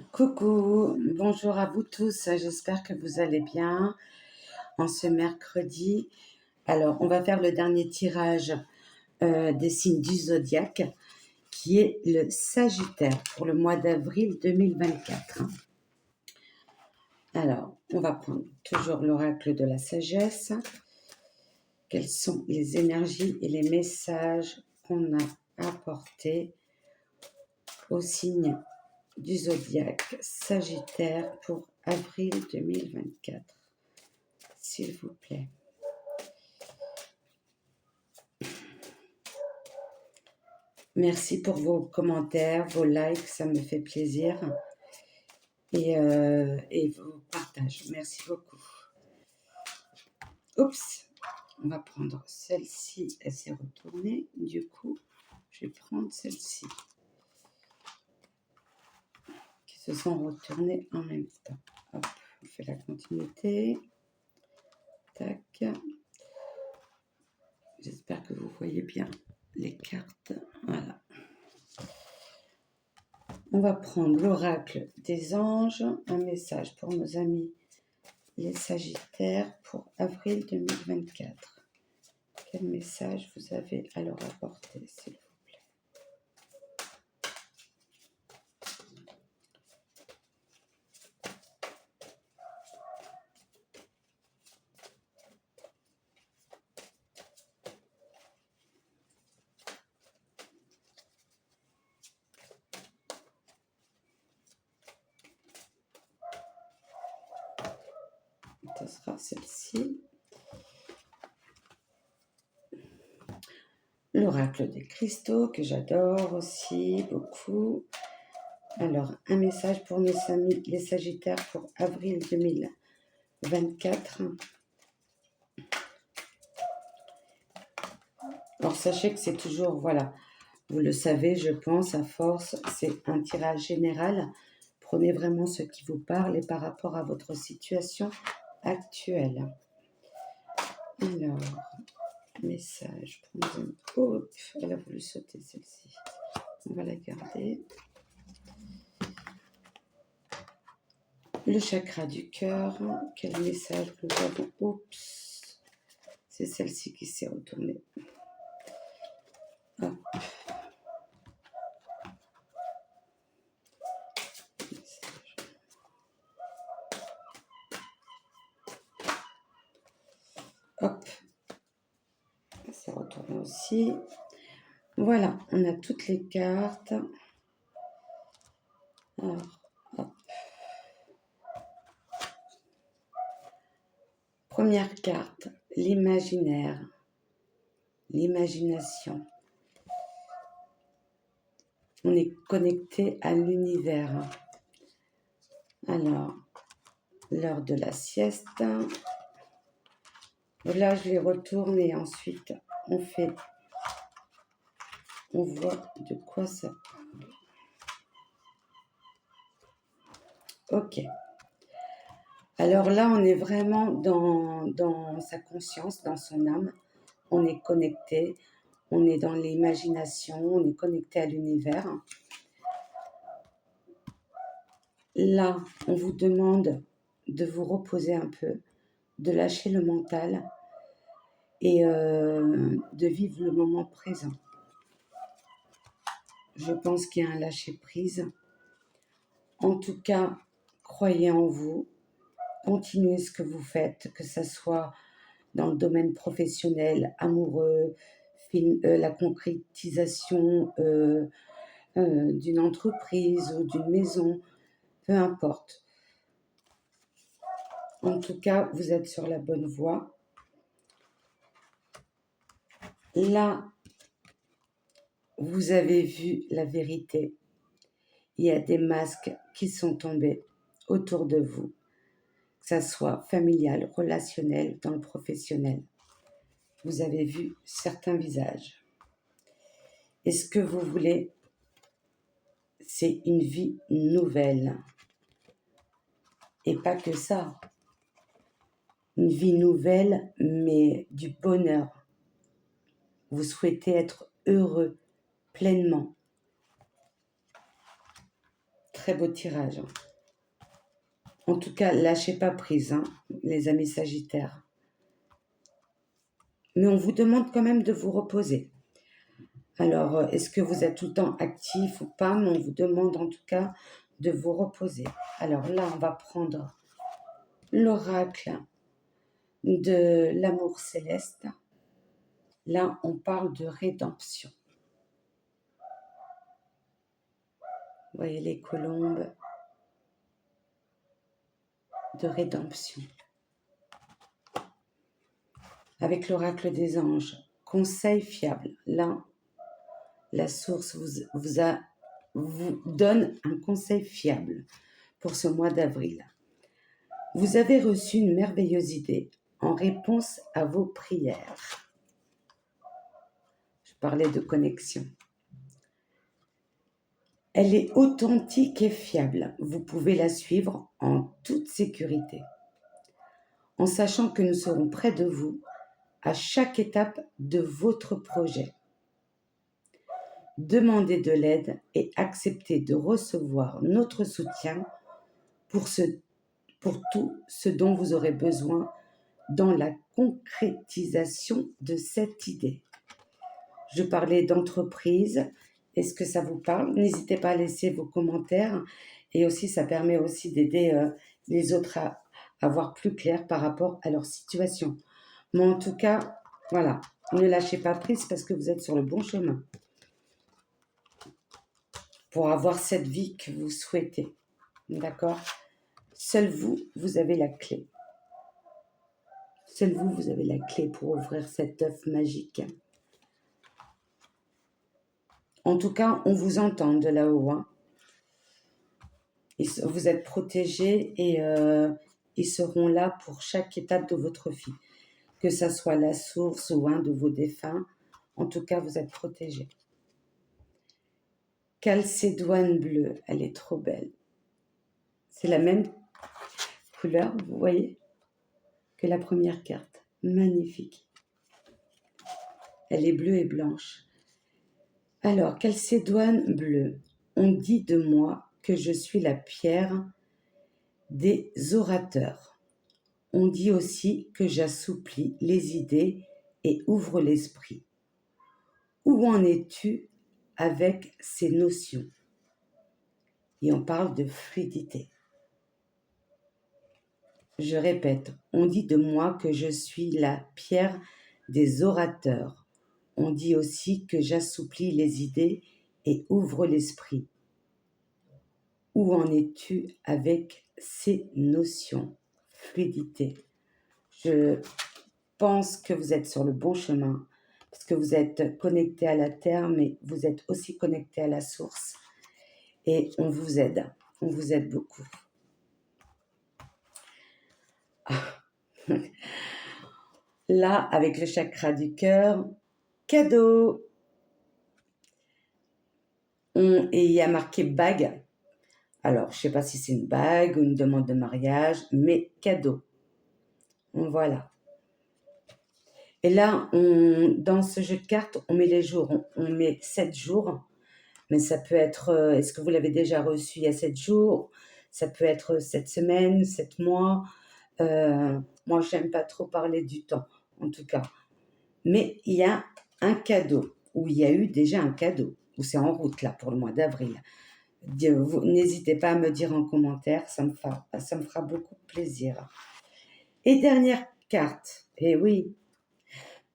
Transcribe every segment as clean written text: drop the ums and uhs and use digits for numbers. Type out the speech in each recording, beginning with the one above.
Coucou, bonjour à vous tous, j'espère que vous allez bien en ce mercredi. Alors, on va faire le dernier tirage des signes du zodiaque qui est le Sagittaire pour le mois d'avril 2024. Alors, on va prendre toujours l'oracle de la sagesse. Quelles sont les énergies et les messages qu'on a apportés au signe du zodiaque Sagittaire pour avril 2024, s'il vous plaît. Merci pour vos commentaires, vos likes, ça me fait plaisir. Et vos partages, merci beaucoup. Oups, on va prendre celle-ci, elle s'est retournée. Du coup, je vais prendre celle-ci. Qui se sont retournées en même temps. Hop, on fait la continuité. Tac. J'espère que vous voyez bien les cartes. Voilà. On va prendre l'oracle des anges, un message pour nos amis les Sagittaires pour avril 2024. Quel message vous avez à leur apporter, s'il vous plaît? Ce sera celle-ci. L'oracle des cristaux, que j'adore aussi beaucoup. Alors, un message pour nos amis les Sagittaires pour avril 2024. Alors, sachez que c'est toujours, voilà, vous le savez, je pense, à force, c'est un tirage général. Prenez vraiment ce qui vous parle et par rapport à votre situation actuelle. Alors, message pour nos amis. Oh, elle a voulu sauter celle-ci. On va la garder. Le chakra du cœur. Quel message nous avons? Oups. C'est celle-ci qui s'est retournée. Hop. Hop. Elle s'est retournée aussi. Voilà, on a toutes les cartes. Alors, hop. Première carte, l'imaginaire, l'imagination. On est connecté à l'univers. Alors, l'heure de la sieste. Là, je les retourne et ensuite, on voit de quoi ça parle. Ok. Alors là, on est vraiment dans sa conscience, dans son âme. On est connecté, on est dans l'imagination, on est connecté à l'univers. Là, on vous demande de vous reposer un peu, de lâcher le mental et de vivre le moment présent. Je pense qu'il y a un lâcher-prise. En tout cas, croyez en vous, continuez ce que vous faites, que ce soit dans le domaine professionnel, amoureux, la concrétisation d'une entreprise ou d'une maison, peu importe. En tout cas, vous êtes sur la bonne voie. Là, vous avez vu la vérité. Il y a des masques qui sont tombés autour de vous, que ça soit familial, relationnel, dans le professionnel. Vous avez vu certains visages. Et ce que vous voulez, c'est une vie nouvelle. Et pas que ça. Une vie nouvelle, mais du bonheur. Vous souhaitez être heureux pleinement. très beau tirage. En tout cas, lâchez pas prise, hein, les amis Sagittaires. Mais on vous demande quand même de vous reposer. Alors, est-ce que vous êtes tout le temps actif ou pas? Mais on vous demande en tout cas de vous reposer. Alors là, on va prendre l'oracle de l'amour céleste. Là, on parle de rédemption. Vous voyez les colombes de rédemption. Avec l'oracle des anges, conseil fiable. Là, la source vous donne un conseil fiable pour ce mois d'avril. Vous avez reçu une merveilleuse idée en réponse à vos prières. Je parlais de connexion. Elle est authentique et fiable. Vous pouvez la suivre en toute sécurité, en sachant que nous serons près de vous à chaque étape de votre projet. Demandez de l'aide et acceptez de recevoir notre soutien pour tout ce dont vous aurez besoin dans la concrétisation de cette idée. Je parlais d'entreprise. Est-ce que ça vous parle? N'hésitez pas à laisser vos commentaires. Et aussi, ça permet aussi d'aider les autres à voir plus clair par rapport à leur situation. Mais en tout cas, voilà, ne lâchez pas prise parce que vous êtes sur le bon chemin pour avoir cette vie que vous souhaitez. D'accord? Seul vous, vous avez la clé. Seul vous, vous avez la clé pour ouvrir cet œuf magique. En tout cas, on vous entend de là-haut. Hein. Vous êtes protégés et ils seront là pour chaque étape de votre vie. Que ça soit la source ou un de vos défunts, en tout cas, vous êtes protégés. Calcédoine bleue, elle est trop belle. C'est la même couleur, vous voyez, que la première carte. Magnifique. Elle est bleue et blanche. Alors, calcédoine bleue, on dit de moi que je suis la pierre des orateurs. On dit aussi que j'assouplis les idées et ouvre l'esprit. Où en es-tu avec ces notions? Et on parle de fluidité. Je répète, on dit de moi que je suis la pierre des orateurs. On dit aussi que j'assouplis les idées et ouvre l'esprit. Où en es-tu avec ces notions? Fluidité. Je pense que vous êtes sur le bon chemin parce que vous êtes connecté à la terre, mais vous êtes aussi connecté à la source. Et on vous aide beaucoup. Là, avec le chakra du cœur, cadeau. Et il y a marqué bague. Alors, je ne sais pas si c'est une bague ou une demande de mariage, mais cadeau. Voilà. Et là, dans ce jeu de cartes, on met les jours. On met 7 jours. Mais ça peut être, est-ce que vous l'avez déjà reçu il y a 7 jours? Ça peut être 7 semaines, 7 mois. Moi, je n'aime pas trop parler du temps, en tout cas. Mais il y a un cadeau, ou il y a eu déjà un cadeau, ou c'est en route là pour le mois d'avril. N'hésitez pas à me dire en commentaire, ça me fera beaucoup plaisir. Et dernière carte, et oui,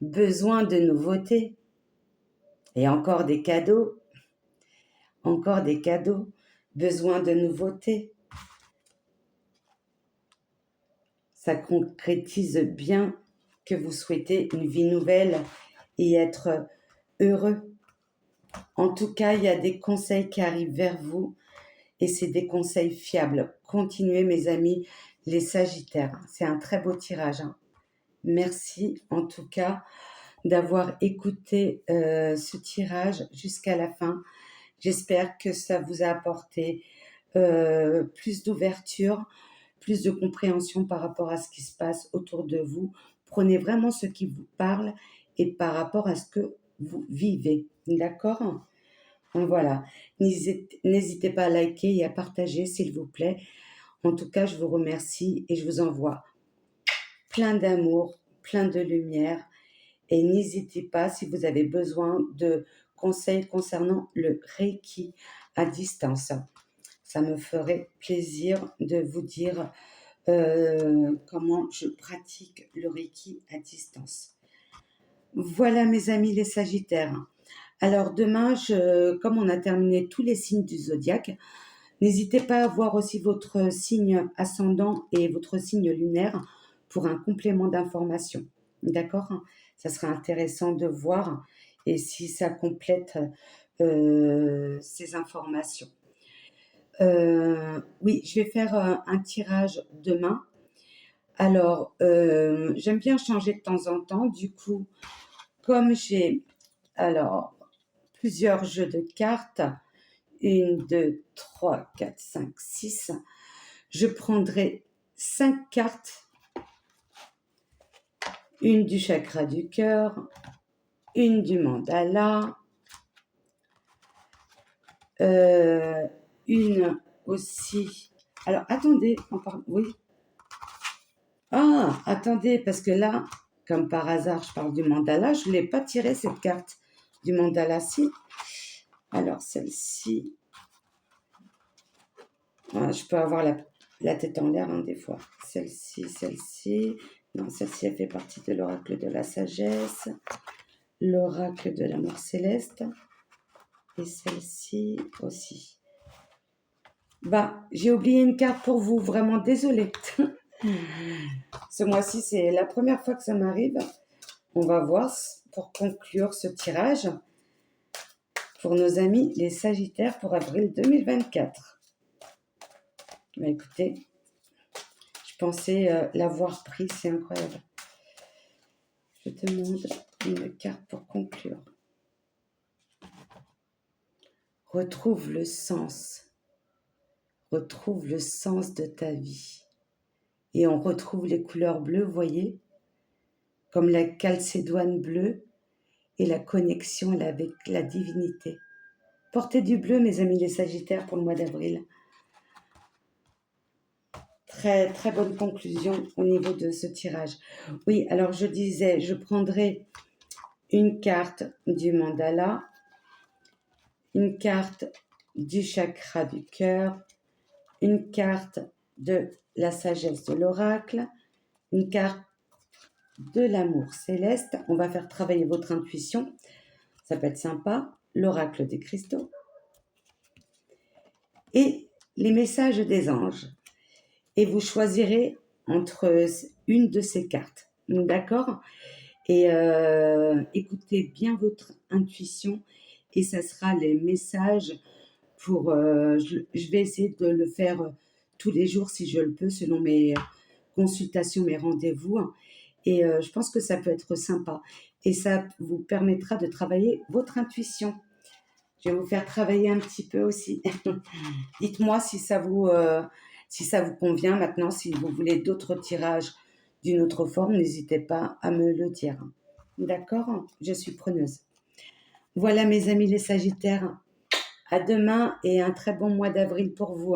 besoin de nouveautés. Et encore des cadeaux, besoin de nouveautés. Ça concrétise bien que vous souhaitez une vie nouvelle et être heureux. En tout cas, il y a des conseils qui arrivent vers vous et c'est des conseils fiables. Continuez, mes amis, les Sagittaires. C'est un très beau tirage. Hein. Merci, en tout cas, d'avoir écouté ce tirage jusqu'à la fin. J'espère que ça vous a apporté plus d'ouverture, plus de compréhension par rapport à ce qui se passe autour de vous. Prenez vraiment ce qui vous parle et par rapport à ce que vous vivez. D'accord ? Donc voilà, n'hésitez pas à liker et à partager, s'il vous plaît. En tout cas, je vous remercie et je vous envoie plein d'amour, plein de lumière. Et n'hésitez pas, si vous avez besoin de conseils concernant le Reiki à distance, ça me ferait plaisir de vous dire comment je pratique le Reiki à distance. Voilà mes amis les Sagittaires. Alors demain, comme on a terminé tous les signes du zodiaque, n'hésitez pas à voir aussi votre signe ascendant et votre signe lunaire pour un complément d'information. D'accord? Ça serait intéressant de voir et si ça complète ces informations. Oui, je vais faire un tirage demain. Alors, j'aime bien changer de temps en temps. Du coup, comme j'ai alors plusieurs jeux de cartes, 1, 2, 3, 4, 5, 6, je prendrai 5 cartes, une du chakra du cœur, une du mandala, une aussi. Alors, attendez, oui. Ah, attendez, parce que là, comme par hasard, je parle du mandala, je ne l'ai pas tiré cette carte du mandala, si. Alors, celle-ci, je peux avoir la tête en l'air des fois. Celle-ci. Non, celle-ci, elle fait partie de l'oracle de la sagesse, l'oracle de l'amour céleste, et celle-ci aussi. Bah, j'ai oublié une carte pour vous, vraiment désolée. Ce mois-ci, c'est la première fois que ça m'arrive. On va voir pour conclure ce tirage pour nos amis les Sagittaires pour avril 2024. Bah, écoutez, je pensais l'avoir pris, c'est incroyable. Je demande une carte pour conclure. Retrouve le sens de ta vie. Et on retrouve les couleurs bleues, vous voyez, comme la calcédoine bleue et la connexion avec la divinité. Portez du bleu, mes amis les Sagittaires, pour le mois d'avril. Très, très bonne conclusion au niveau de ce tirage. Oui, alors je disais, je prendrai une carte du mandala, une carte du chakra du cœur, une carte de la sagesse de l'oracle, une carte de l'amour céleste. On va faire travailler votre intuition. Ça peut être sympa. L'oracle des cristaux. Et les messages des anges. Et vous choisirez entre une de ces cartes. D'accord? Et écoutez bien votre intuition. Et ça sera les messages pour... je vais essayer de le faire tous les jours si je le peux, selon mes consultations, mes rendez-vous. Et je pense que ça peut être sympa. Et ça vous permettra de travailler votre intuition. Je vais vous faire travailler un petit peu aussi. Dites-moi si ça vous convient maintenant. Si vous voulez d'autres tirages d'une autre forme, n'hésitez pas à me le dire. D'accord? Je suis preneuse. Voilà mes amis les Sagittaires. À demain et un très bon mois d'avril pour vous.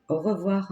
Au revoir.